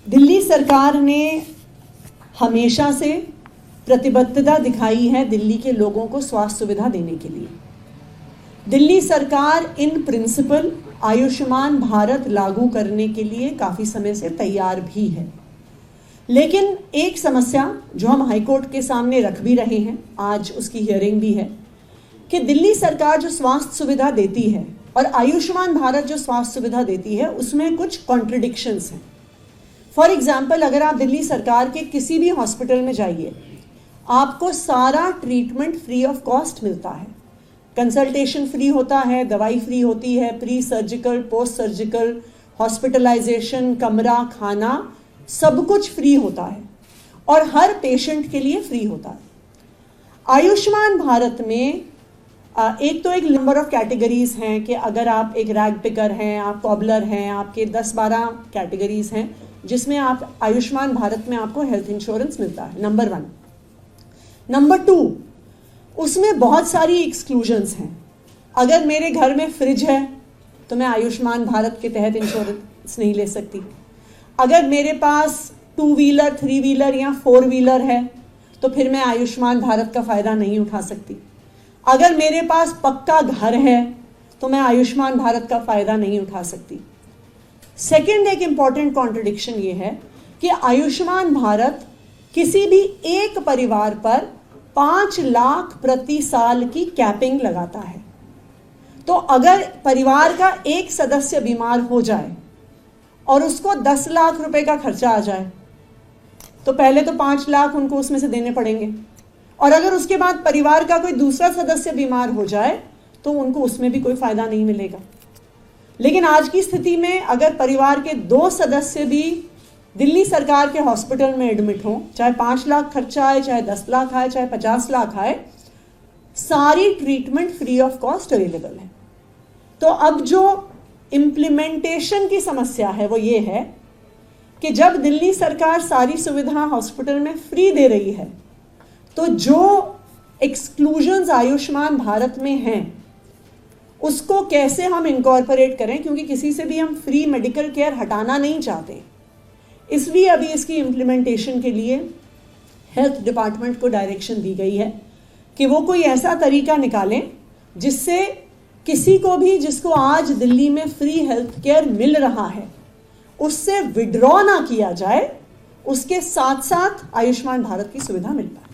दिल्ली सरकार ने हमेशा से प्रतिबद्धता दिखाई है दिल्ली के लोगों को स्वास्थ्य सुविधा देने के लिए। दिल्ली सरकार इन प्रिंसिपल आयुष्मान भारत लागू करने के लिए काफ़ी समय से तैयार भी है, लेकिन एक समस्या जो हम हाईकोर्ट के सामने रख भी रहे हैं, आज उसकी हियरिंग भी है, कि दिल्ली सरकार जो स्वास्थ्य सुविधा देती है और आयुष्मान भारत जो स्वास्थ्य सुविधा देती है उसमें कुछ कॉन्ट्रडिक्शंस हैं। फॉर एग्जाम्पल, अगर आप दिल्ली सरकार के किसी भी हॉस्पिटल में जाइए, आपको सारा ट्रीटमेंट फ्री ऑफ कॉस्ट मिलता है। कंसल्टेशन फ्री होता है, दवाई फ्री होती है, pre surgical, post surgical, hospitalisation, कमरा, खाना, सब कुछ फ्री होता है और हर पेशेंट के लिए फ्री होता है। आयुष्मान भारत में एक नंबर ऑफ कैटेगरीज हैं कि अगर आप एक रैग पिकर हैं, आप कॉबलर हैं, आपके 10-12 कैटेगरीज हैं जिसमें आप आयुष्मान भारत में आपको हेल्थ इंश्योरेंस मिलता है, नंबर 1। नंबर 2, उसमें बहुत सारी एक्सक्लूजन्स हैं। अगर मेरे घर में फ्रिज है तो मैं आयुष्मान भारत के तहत इंश्योरेंस नहीं ले सकती। अगर मेरे पास 2 व्हीलर, 3 व्हीलर या 4 व्हीलर है तो फिर मैं आयुष्मान भारत का फ़ायदा नहीं उठा सकती। अगर मेरे पास पक्का घर है तो मैं आयुष्मान भारत का फ़ायदा नहीं उठा सकती। सेकेंड, एक इम्पॉर्टेंट कॉन्ट्रडिक्शन ये है कि आयुष्मान भारत किसी भी एक परिवार पर 5 लाख प्रति साल की कैपिंग लगाता है। तो अगर परिवार का एक सदस्य बीमार हो जाए और उसको 10 लाख रुपए का खर्चा आ जाए तो पहले तो 5 लाख उनको उसमें से देने पड़ेंगे, और अगर उसके बाद परिवार का कोई दूसरा सदस्य बीमार हो जाए तो उनको उसमें भी कोई फायदा नहीं मिलेगा। लेकिन आज की स्थिति में अगर परिवार के 2 सदस्य भी दिल्ली सरकार के हॉस्पिटल में एडमिट हों, चाहे 5 लाख खर्चा आए, चाहे 10 लाख आए, चाहे 50 लाख आए, सारी treatment free of cost available है। तो अब जो इम्प्लीमेंटेशन की समस्या है वो ये है कि जब दिल्ली सरकार सारी सुविधा हॉस्पिटल में फ्री दे रही है तो जो एक्सक्लूजन्स आयुष्मान भारत में हैं उसको कैसे हम इनकॉर्पोरेट करें, क्योंकि किसी से भी हम फ्री मेडिकल केयर हटाना नहीं चाहते। इसलिए अभी इसकी इम्प्लीमेंटेशन के लिए हेल्थ डिपार्टमेंट को डायरेक्शन दी गई है कि वो कोई ऐसा तरीका निकालें जिससे किसी को भी जिसको आज दिल्ली में फ्री हेल्थ केयर मिल रहा है उससे विड्रॉ ना किया जाए, उसके साथ साथ आयुष्मान भारत की सुविधा मिल पाए।